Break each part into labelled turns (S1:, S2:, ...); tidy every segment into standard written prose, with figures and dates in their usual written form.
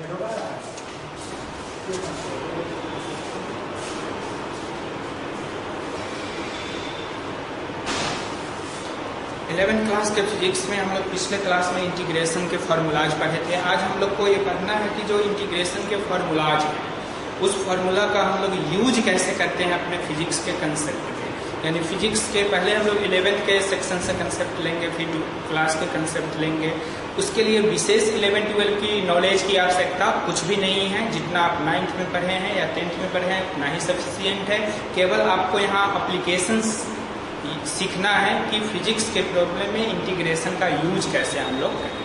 S1: 11th class के physics में हम लोग पिछले क्लास में इंटीग्रेशन के फार्मूलाज पढ़े थे। आज हम लोग को ये पढ़ना है कि जो इंटीग्रेशन के फार्मूलाज हैं उस फार्मूला का हम लोग यूज कैसे करते हैं अपने फिजिक्स के कंसेप्ट में। यानी फिजिक्स के पहले हम लोग 11th के सेक्शन से कंसेप्ट लेंगे, फिर क्लास के कंसेप्ट लेंगे। उसके लिए विशेष 11-12 की नॉलेज की आवश्यकता कुछ भी नहीं है। जितना आप 9th में पढ़े हैं या 10th में पढ़े हैं उतना ही सफिशिएंट है। केवल आपको यहाँ अप्लीकेशंस सीखना है कि फिजिक्स के प्रॉब्लम में इंटीग्रेशन का यूज कैसे हम लोग करें।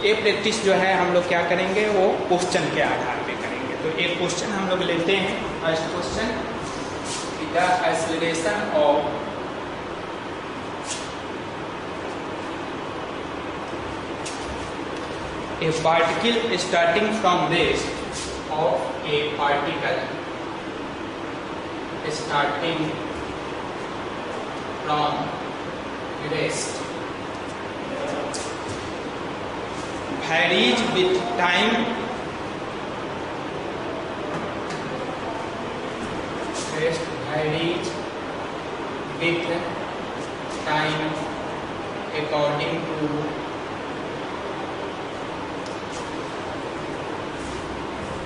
S1: ये प्रैक्टिस जो है हम लोग क्या करेंगे वो क्वेश्चन के आधार पे करेंगे। तो एक क्वेश्चन हम लोग लेते हैं। First question, the acceleration of a particle starting from rest of a particle starting from rest varies with time rest varies with time according to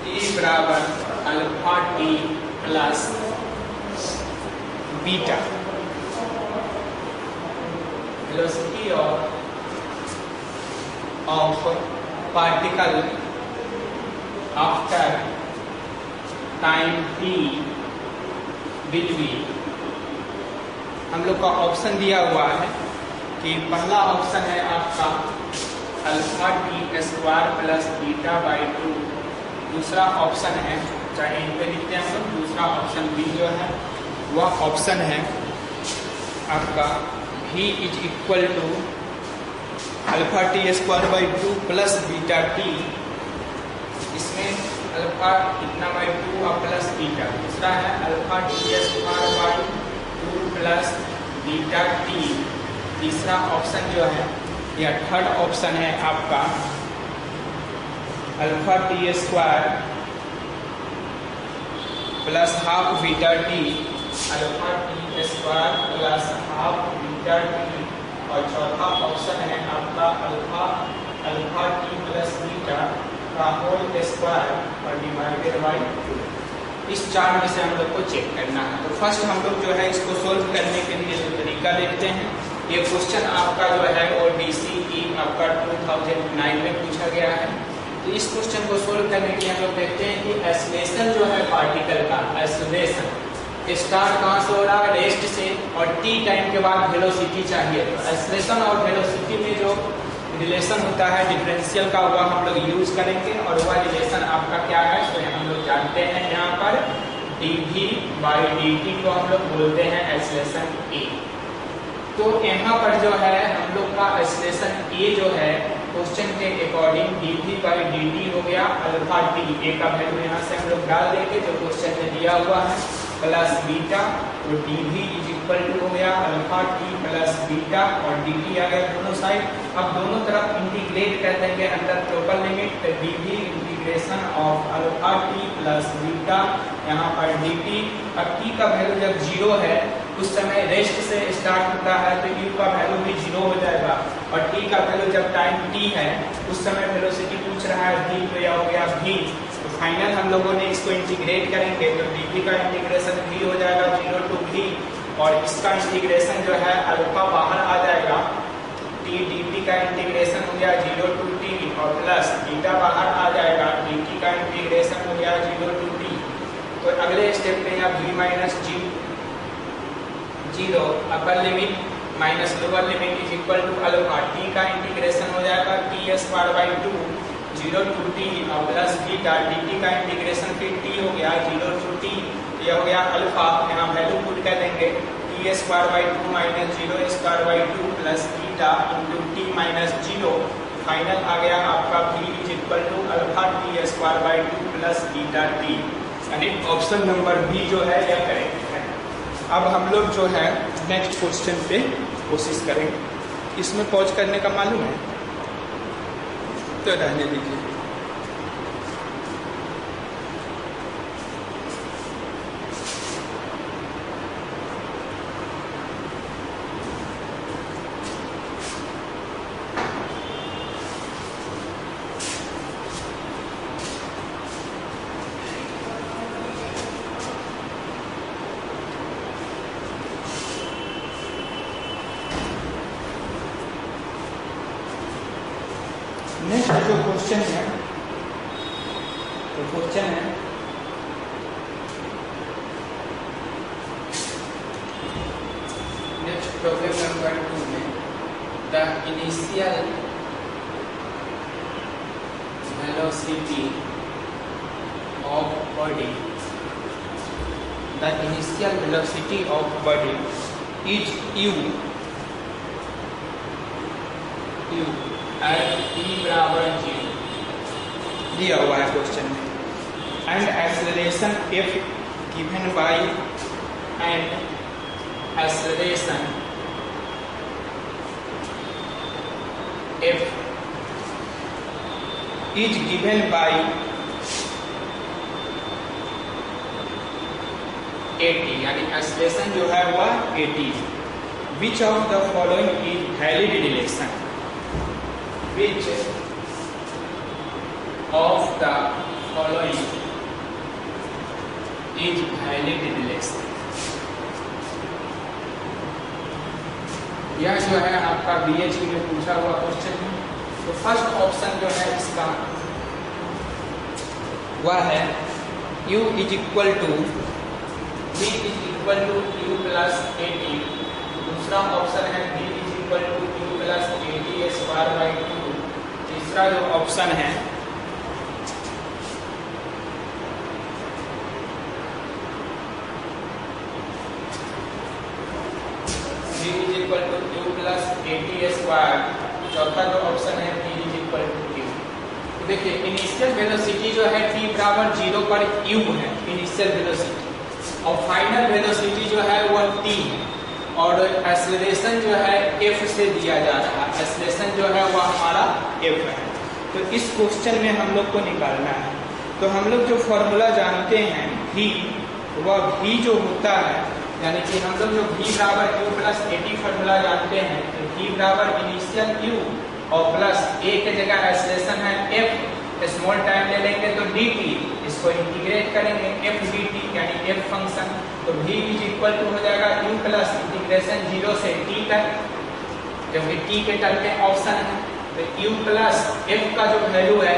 S1: E बराबर alpha T plus beta velocity of particle after time T will be. हम लोग का option दिया हुआ है कि पहला option है आपका alpha T square plus beta by 2। दूसरा ऑप्शन है, चाहे इन पे लिखते हैं हम लोग, दूसरा ऑप्शन बी जो है वह ऑप्शन है आपका v is equal to alpha T square by 2 plus beta T. इसमें अल्फा कितना बाई 2 और प्लस बीटा। दूसरा है alpha T square by 2 plus beta T. तीसरा ऑप्शन जो है या थर्ड ऑप्शन है आपका alpha T square plus half beta T, alpha T square plus half beta T. और चौथा ऑप्शन है आपका अल्फा टी प्लस बीटा का होल स्क्वायर और डिवाइडेड बाई 2। इस चार में से हम लोग को चेक करना है। तो फर्स्ट हम लोग जो है इसको सोल्व करने के लिए जो तरीका देखते हैं। ये क्वेश्चन आपका जो है ODCE आपका 2009 में पूछा गया है। तो इस क्वेश्चन को सोल्व करने के लिए हम लोग देखते हैं कि एक्सेलरेशन जो है पार्टिकल का एक्सेलरेशन स्टार्ट कहाँ से हो रहा है, रेस्ट से, और टी टाइम के बाद वेलोसिटी चाहिए। तो एक्सेलरेशन और वेलोसिटी में जो रिलेशन होता है डिफरेंशियल का वह हम लोग यूज करेंगे। और वह रिलेशन आपका क्या है तो हम लोग जानते हैं यहाँ पर dv बाई dt को हम लोग बोलते हैं एक्सेलरेशन A। तो यहाँ पर जो है हम लोग का एक्सेलरेशन A जो है क्वेश्चन के अकॉर्डिंग dv बाई dt हो गया अल्फा टी। ए का वैल्यू यहाँ से हम लोग डाल देंगे जो क्वेश्चन में दिया हुआ है प्लस बीटा। तो dv इज इक्वल टू हो गया अल्फा टी प्लस बीटा और dt आ गया दोनों साइड। अब दोनों तरफ इंटीग्रेट कर देंगे अंडर प्रॉपर लिमिट। तो dv integration of alpha T plus beta यहाँ पर dt। अब t का वैल्यू जब 0 है उस समय रेस्ट से स्टार्ट होता है तो u का वैल्यू भी 0 हो जाएगा। और t का वैल्यू जब टाइम t है उस समय वेलोसिटी पूछ रहा है v, तो यह हो गया v। तो फाइनल हम लोगों ने इसको इंटीग्रेट करेंगे तो dv का इंटीग्रेशन v हो जाएगा 0 टू v। और इसका इंटीग्रेशन जो है अल्फा बाहर आ जाएगा, t dt का इंटीग्रेशन हो गया 0 टू t और प्लस बीटा बाहर आ जाएगा, dt का इंटीग्रेशन हो गया 0 टू t। तो अगले स्टेप पे या v minus 0 upper limit minus lower limit is equal to alpha T का इंटीग्रेशन हो जाएगा T square by 2 0 to T और प्लस बीटा dt का इंटीग्रेशन फिर t हो गया 0 टू t। यह हो गया अल्फा, यहाँ वैल्यू पुट कर देंगे T square by 2 minus 0 square by 2 plus beta into T minus 0। Final आ गया आपका v is equal to alpha T square by 2 plus beta T. यानी ऑप्शन नंबर बी जो है यह करेक्ट है। अब हम लोग जो है नेक्स्ट क्वेश्चन पे कोशिश करेंगे। इसमें पॉज करने का मालूम है तो रहने दीजिए। क्वेश्चन है, तो क्वेश्चन है
S2: नेक्स्ट प्रॉब्लम नंबर 2 में the initial velocity of body
S1: the initial velocity of body is u
S2: at t बराबर 0
S1: दिया हुआ है क्वेश्चन में, and acceleration f given by
S2: and acceleration f
S1: is given by
S2: 80 यानी एक्सेलरेशन जो है वह 80।
S1: which of the following is valid relation,
S2: which of the following is valid relation। यह जो है आपका BHU में पूछा हुआ क्वेश्चन है। तो फर्स्ट ऑप्शन जो है इसका
S1: वह है u is equal to
S2: v is equal to u plus 80। दूसरा ऑप्शन है v is equal to u plus 80 square by 2। तीसरा जो
S1: ऑप्शन है
S2: v is equal to u plus 80 square. चौथा जो ऑप्शन है v is equal to q। देखिए initial velocity जो है t बराबर 0 पर u है इनिशियल वेलोसिटी, और फाइनल वेलोसिटी जो है वह t है, और एक्सेलरेशन जो है f से दिया जा रहा है। एक्सेलरेशन जो है वह हमारा f है।
S1: तो इस क्वेश्चन में हम लोग को निकालना है। तो हम लोग जो फॉर्मूला जानते हैं v, वह v जो होता है,
S2: यानी कि हम लोग जो v बराबर u प्लस 80 फार्मूला जानते हैं, तो v बराबर इनिशियल u और प्लस a के जगह एक्सेलरेशन है f, स्मॉल टाइम ले लेंगे तो dt, इसको इंटीग्रेट करेंगे f dt यानी f फंक्शन। तो v इज इक्वल टू हो जाएगा u प्लस इंटीग्रेशन 0 से t तक, क्योंकि t के टर्म में ऑप्शन है। तो u प्लस f का जो वैल्यू है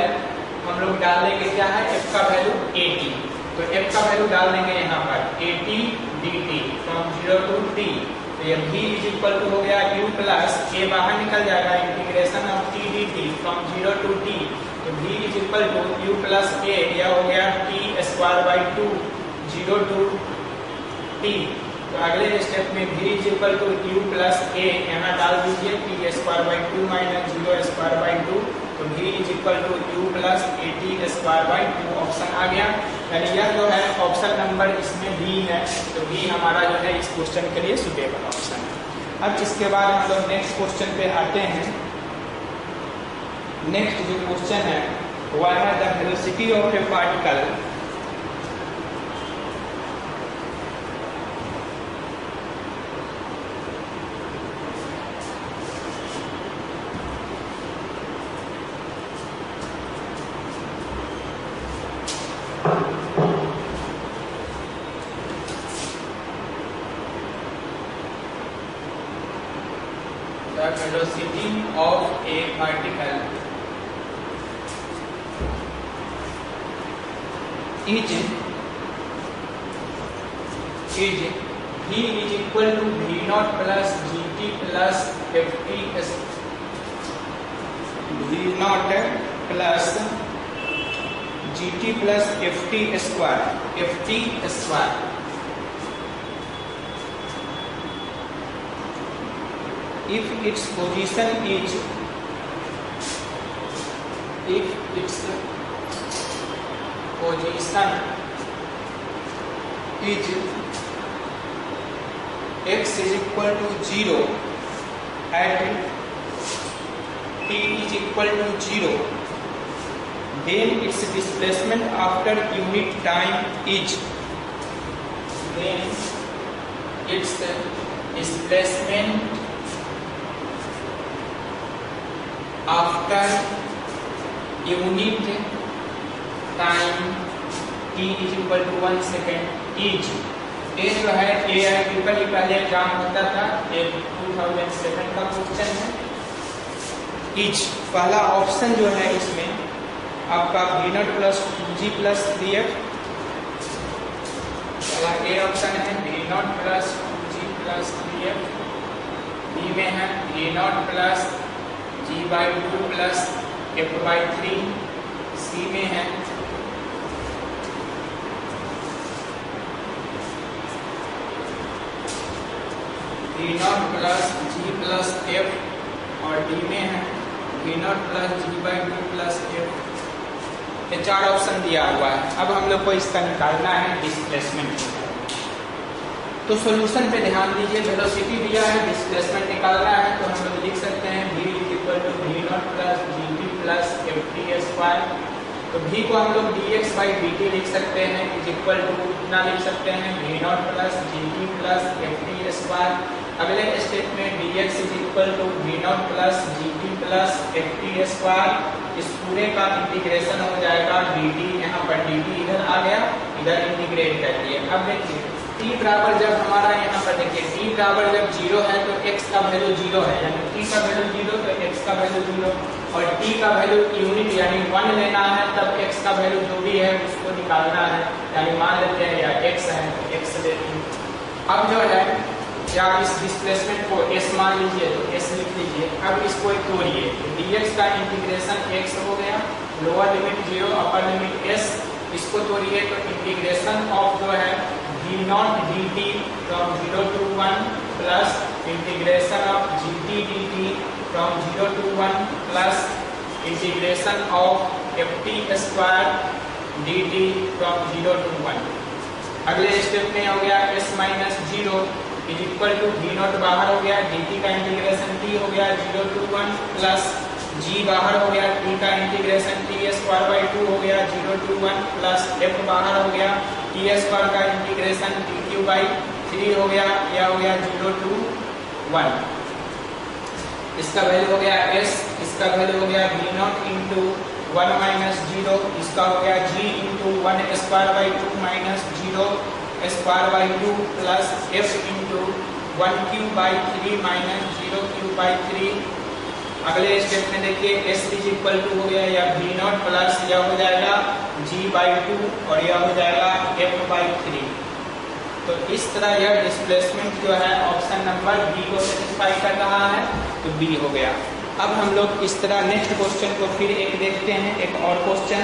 S2: हम लोग डाल देंगे, क्या है f का वैल्यू 80। तो f का वैल्यू डाल देंगे यहाँ पर 80 dt फ्रॉम 0 टू t। तो ये v इज इक्वल टू हो गया u प्लस a बाहर निकल जाएगा, integration of t dt from 0 to t। तो v is equal to u plus a, यह हो गया t square by 2 0 to t। तो अगले स्टेप में v is equal to u plus a यहाँ डाल दीजिए, t square by 2 minus 0 square by 2। तो v is equal to u plus 80 square by 2 option आ गया। यानी यह जो है ऑप्शन नंबर इसमें बी है। तो बी हमारा जो है इस क्वेश्चन के लिए सुटेबल ऑप्शन है। अब इसके बाद हम लोग नेक्स्ट क्वेश्चन पे आते हैं। नेक्स्ट जो क्वेश्चन है वह है the velocity of a particle velocity of a particle is v is equal to v naught plus gt plus ft
S1: v naught plus gt plus ft square if its position is
S2: x is equal to 0
S1: at t is equal to 0, then its displacement after unit time is
S2: after unit time t is equal to 1 second is ये जो है AIEEE पहले exam होता था, ये 2007 का question है।
S1: Is पहला ऑप्शन जो है इसमें
S2: आपका v not plus 2g plus 3f। पहला ए ऑप्शन है v not plus 2g plus 3f। B में है a not plus g by 2 plus f by 3। C में है v not plus g plus f और डी में है v not plus g by 2 plus f। ये 4 option दिया हुआ है। अब हम लोग को इसका निकालना है डिस्प्लेसमेंट। तो सॉल्यूशन पे ध्यान दीजिए, वेलोसिटी दिया है, डिस्प्लेसमेंट निकालना है, तो हम लोग लिख सकते हैं v equal to v not plus gt plus ft square. तो v को हम लोग dx बाई dt लिख सकते हैं इज इक्वल टू कितना लिख सकते हैं v not plus gt plus ft square. अगले स्टेप में dx is equal to v not plus gt plus ft square. इस पूरे का इंटीग्रेशन हो जाएगा dt, यहाँ पर dt इधर आ गया, इधर इंटीग्रेट कर दिए। अब देखिए t बराबर जब हमारा यहाँ पर देखिए t बराबर जब 0 है तो x का वैल्यू 0 है, यानी t का वैल्यू 0 तो x का वैल्यू 0, और t का वैल्यू यूनिट यानी 1 लेना है, तब x का वैल्यू जो भी है उसको निकालना है। यानी मान लेते हैं या x है तो x लेते हैं। अब जो है या इस डिस्प्लेसमेंट को s मान लीजिए तो s लिख लीजिए। अब इसको एक तोड़िए, dx का इंटीग्रेशन x हो गया, lower limit 0 upper limit s। इसको तोड़िए तो इंटीग्रेशन ऑफ जो है v not dt from 0 to 1 plus integration of gt dt from 0 to 1 plus integration of ft square dt from 0 to 1। अगले स्टेप में हो गया s minus 0 is equal to v not बाहर हो गया, dt का इंटीग्रेशन t हो गया 0 to 1 प्लस g बाहर हो गया, t का इंटीग्रेशन t स्क्वायर बाई 2 हो गया 0 to 1 प्लस f बाहर हो गया, t स्क्वायर का इंटीग्रेशन t क्यूब बाई 3 हो गया, यह हो गया 0 to 1। इसका वैल्यू हो गया s, इसका वैल्यू हो गया v नॉट इंटू 1 माइनस 0, इसका हो गया g into 1 square by 2 minus 0 square by 2 plus f into 1 cube by 3 minus 0 cube by 3। अगले स्टेप में देखिए s इज इक्वल टू हो गया या v नॉट प्लस यह हो जाएगा g बाई 2 और यह हो जाएगा f बाई 3। तो इस तरह यह डिस्प्लेसमेंट जो है ऑप्शन नंबर बी को सेटिस्फाई कर रहा है, तो बी हो गया। अब हम लोग इस तरह नेक्स्ट क्वेश्चन को फिर एक देखते हैं, एक और क्वेश्चन।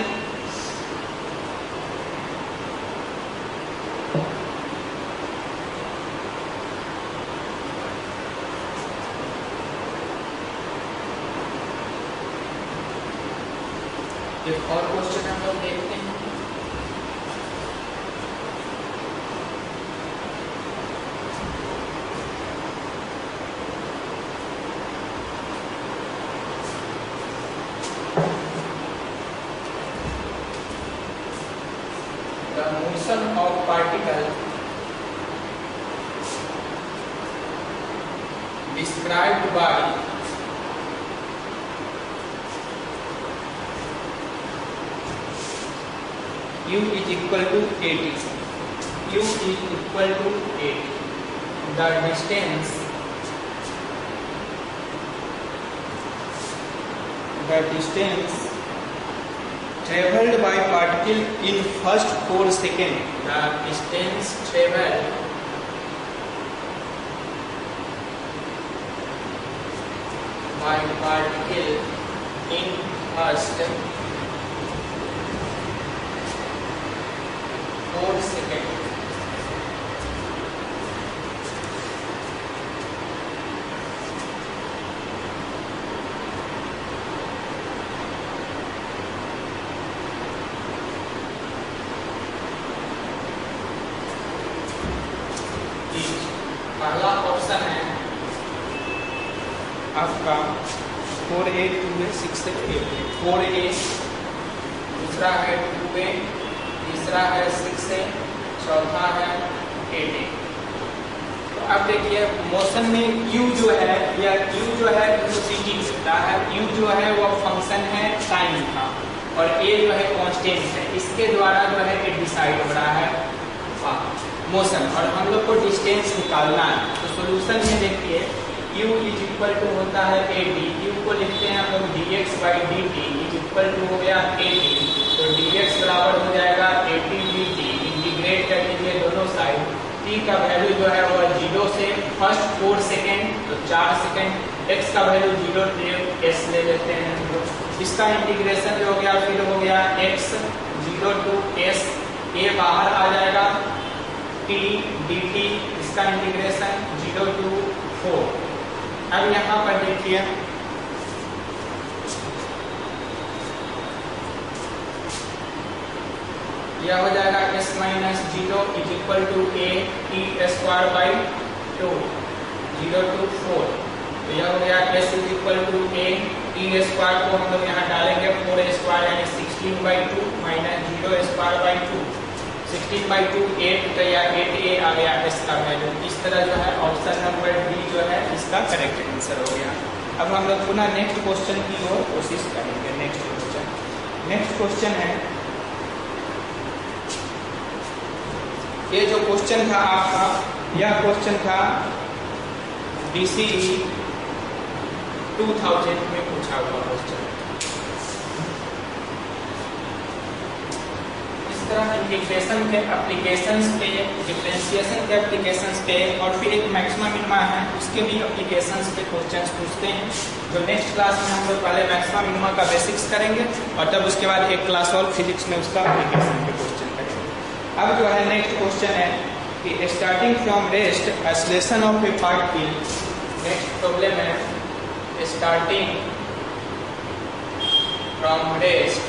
S2: एक और क्वेश्चन हम लोग देखते हैं। The motion of particle described by u is equal to 80. U is equal to 80. The distance traveled by particle in first 4 seconds. The distance traveled by particle in first 4 seconds पहला option है आपका 4a 2a 6a 4a, दूसरा है 2a, तीसरा है 6a, चौथा है 8a। तो अब देखिए मोशन में u जो है या u जो है वेलोसिटी होता है, u जो है वो फंक्शन है टाइम का, और a जो है कांस्टेंट है, इसके द्वारा जो है ये डिसाइड हो रहा है मोशन, और हम लोग को डिस्टेंस निकालना है। तो सॉल्यूशन में देखिए u इज इक्वल टू होता है ad, u को लिखते हैं हम लोग dx by dt is equal to हो गया 80, तो dx बराबर हो जाएगा 80 dt। इंटीग्रेट कर लीजिए दोनों साइड। t का वैल्यू जो है वो 0 से फर्स्ट 4 सेकेंड तो 4 सेकेंड, x का वैल्यू 0 s ले लेते हैं हम लोग। इसका इंटीग्रेशन जो हो गया फिर हो गया x 0 to s, a बाहर आ जाएगा, t dt, इसका इंटीग्रेशन 0 to 4। अब यहाँ पर देखिए यह हो जाएगा s minus 0 is equal to a t square by 2, 0 to 4। तो यह हो गया s is equal to a t square को हम लोग यहाँ डालेंगे 4 स्क्वायर यानी 16/2 माइनस 0 स्क्वायर बाई 2, 16/2 8, तो यह 8a आ गया s का वैल्यू। इस तरह जो है ऑप्शन नंबर डी जो है इसका करेक्ट आंसर हो गया। अब हम लोग पुनः नेक्स्ट क्वेश्चन की ओर कोशिश करेंगे। नेक्स्ट क्वेश्चन है, ये जो क्वेश्चन था आपका, यह क्वेश्चन था DCE 2000 में पूछा हुआ क्वेश्चन। इस तरह इंटीग्रेशन के एप्लीकेशंस पे, डिफरेंशिएशन के एप्लीकेशंस पे और फिर एक मैक्सिमा मिनिमा है उसके भी एप्लीकेशंस पे क्वेश्चंस पूछते हैं। जो नेक्स्ट क्लास में हम लोग पहले मैक्सिमा मिनिमा का बेसिक्स करेंगे और तब उसके बाद एक क्लास और फिजिक्स में उसका एप्लीकेशन पे क्वेश्चन करेंगे। अब जो है नेक्स्ट क्वेश्चन है कि starting from rest acceleration of a particle. Next problem है starting from rest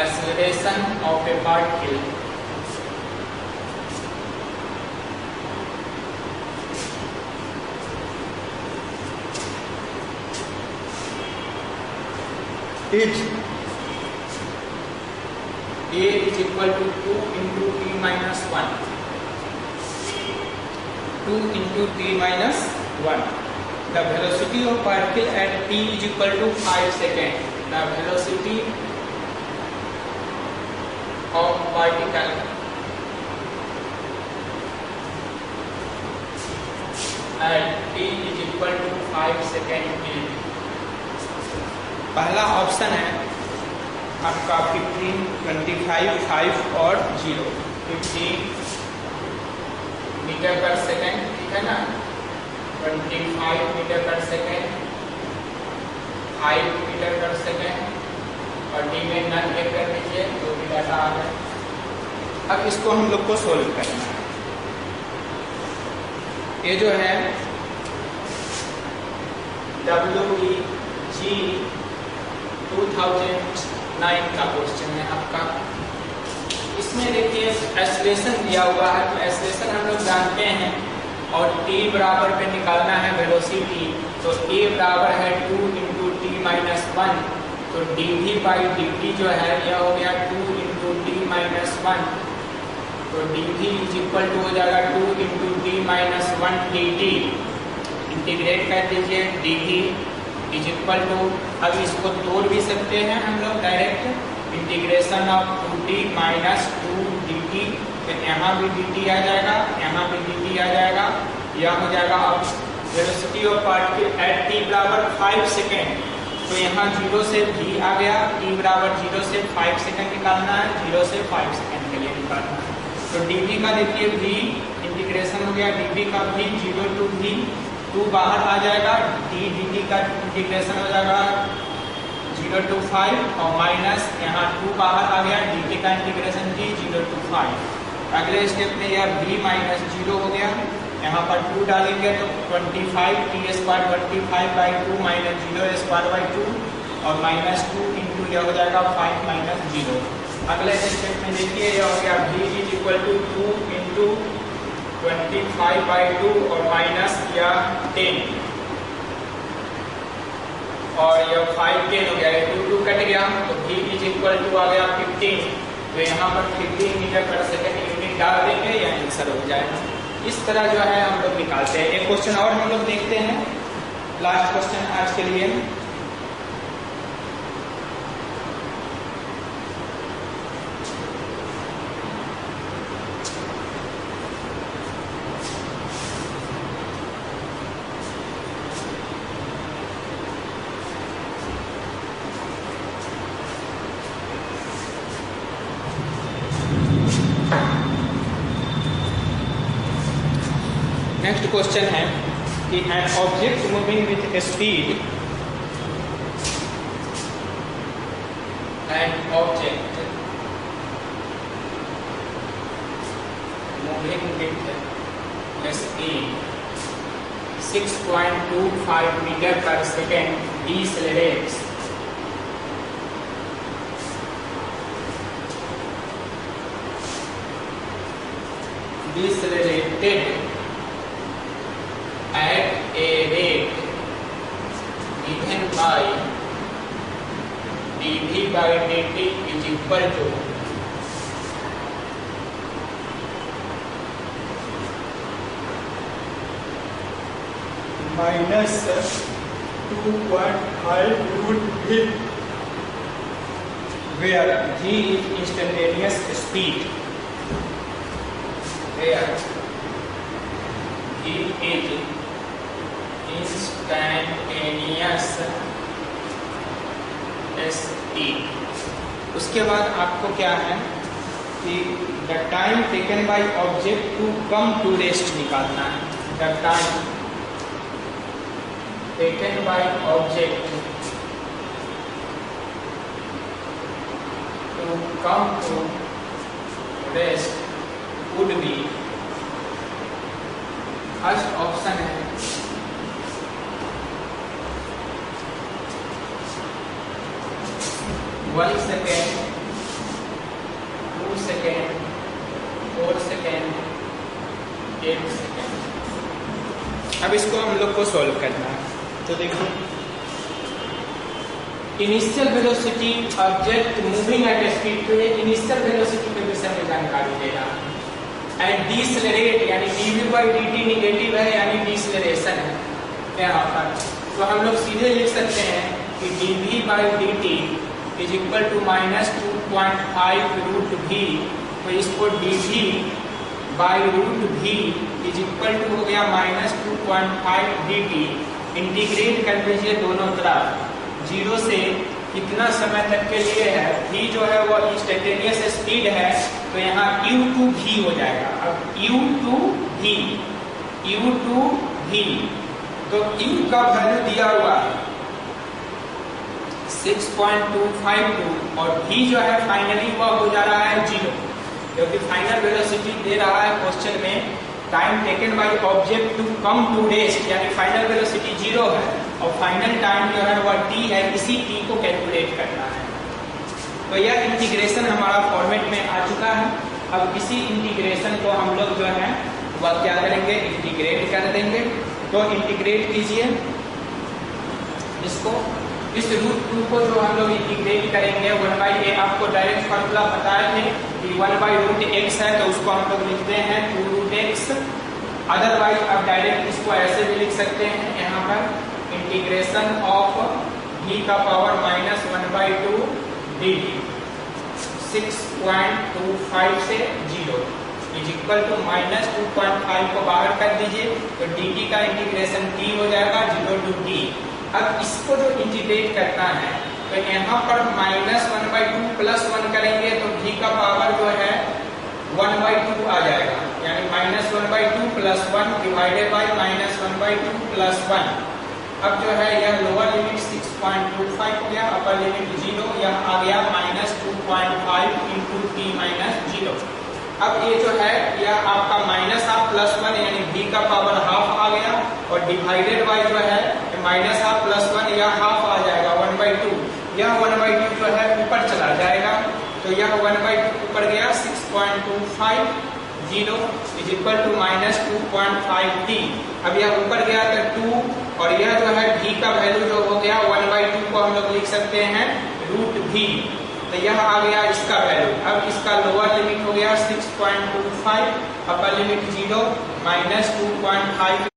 S2: acceleration of a particle is a is equal to 2 into t minus 1, 2 into t minus 1. The velocity of particle at t is equal to 5 seconds. The velocity of particle at t is equal to 5 seconds is, पहला option है आपका 15, 25, 5 और 0। 15 metre per second, ठीक है ना, 25 metre per second, 5 metre per second और D में none एक कर दीजिए तो भी डाटा आ जाए। अब इसको हम लोग को सोल्व करना है। ये जो है WEG 2009 का क्वेश्चन है आपका। इसमें देखिए एक्सेलरेशन दिया हुआ है, तो एक्सेलरेशन हम लोग जानते हैं और t बराबर पे निकालना है वेलोसिटी, तो a बराबर है 2 into t minus 1, तो dv by dt जो है यह हो गया 2 into t minus 1, तो dv इज इक्वल टू हो जाएगा 2 into t minus 1 dt। Integrate कर दीजिए, dv इज इक्वल टू, अब इसको तोड़ भी सकते हैं हम लोग direct, integration of 2t minus 2 dt, तो यहाँ भी dt आ जाएगा, यहाँ भी dt आ जाएगा, यह हो जाएगा। अब velocity of particle at t बराबर 5 सेकेंड, तो यहाँ 0 से v आ गया, t बराबर 0 से 5 सेकेंड निकालना है, 0 से 5 सेकेंड के लिए निकालना है। तो dv का देखिए v इंटीग्रेशन हो गया, dv का v 0 to v, 2 बाहर आ जाएगा, d dt का इंटीग्रेशन हो जाएगा 0 to 5 और माइनस यहाँ 2 बाहर आ गया, dt का इंटीग्रेशन d 0 to 5। अगले स्टेप में यह v माइनस 0 हो गया, यहाँ पर 2 डालेंगे तो 25 t square 25/2 minus 0 square by 2 और माइनस 2 इंटू यह हो जाएगा 5 माइनस 0। अगले स्टेप में देखिए यह हो गया v is equal to 2 into 25/2 और माइनस या 10 और यह 5 10 हो गया, 2 कट गया तो v इज इक्वल टू आ गया 15, तो यहाँ पर 15 मीटर पर सेकेंड यूनिट डाल देंगे या आंसर हो जाएगा। इस तरह जो है हम लोग निकालते हैं। एक क्वेश्चन और हम लोग देखते हैं, लास्ट क्वेश्चन आज के लिए। नेक्स्ट क्वेश्चन है कि an object moving with speed, an object moving with speed 6.25 metre per second decelerates at a rate given by dv by dt is equal to
S1: minus 2.5 root v,
S2: where g is instantaneous speed, where g is instantaneous speed। उसके बाद आपको क्या है कि the time taken by object to come to rest निकालना है। The time taken by object to come to rest would be, first option है 1 second, 2 second, 4 second, 8 second। अब इसको हम लोग को सॉल्व करना है। तो देखिए, initial velocity object moving at speed, तो ये इनिशियल वेलोसिटी के विषय में जानकारी दे रहा है। एंड डिसलेरेट यानी dv by dt निगेटिव है यानी डिसलेरेशन है यहाँ पर। तो हम लोग सीधे लिख सकते हैं कि dv by dt is equal to -2.5 root v। तो इसको dv by रूट v इज इक्वल टू हो गया -2.5 dt। इंटीग्रेट कर दीजिए दोनों तरफ, 0 से कितना समय तक के लिए है, v जो है वो इंस्टेंटेनियस स्पीड है तो यहाँ u टू v हो जाएगा। अब u टू v, तो u का वैल्यू दिया हुआ है 6.252 और v जो है फाइनली वह हो जा रहा है 0, क्योंकि फाइनल वेलोसिटी दे रहा है क्वेश्चन में time taken by object to come to rest, यानी फाइनल वेलोसिटी 0 है और फाइनल टाइम जो है वह t है। इसी t को कैलकुलेट करना है। तो यह इंटीग्रेशन हमारा फॉर्मेट में आ चुका है। अब इसी इंटीग्रेशन को हम लोग जो है वह क्या करेंगे, इंटीग्रेट कर देंगे। तो इंटीग्रेट कीजिए इसको, इस √2 को जो हम लोग इंटीग्रेट करेंगे 1/a, आपको डायरेक्ट फॉर्मूला बताए थे कि 1/√x है तो उसको हम लोग लिखते हैं 2√x। अदरवाइज आप डायरेक्ट इसको ऐसे भी लिख सकते हैं, यहाँ पर इंटीग्रेशन ऑफ v का पावर -1/2 dt 6.25 से 0 इज इक्वल टू -2.5 को बाहर कर दीजिए तो dt का इंटीग्रेशन t हो जाएगा 0 to t। अब इसको जो इंटीग्रेट करना है तो यहाँ पर -1/2 +1 करेंगे तो v का पावर जो है 1/2 आ जाएगा, यानी -1/2 +1 डिवाइडेड बाय -1/2 +1। अब जो है यह लोअर लिमिट 6.25 हो गया, अपर लिमिट 0, यह आ गया -2.5 × t - 0। अब ये जो है यह आपका -1 यानी v का पावर हाफ आ गया और डिवाइडेड बाय जो है -1 यह हाफ आ जाएगा 1/2। यह 1/2 जो है ऊपर चला जाएगा तो यह 1/2 ऊपर गया 6.25 0 इज इक्वल टू -2.5 t। अब यह ऊपर गया तो 2 और यह जो है v का वैल्यू जो हो गया 1/2 को हम लोग लिख सकते हैं √v। तो यह आ गया इसका वैल्यू। अब इसका लोअर लिमिट हो गया 6.25, अपर लिमिट 0 -2.5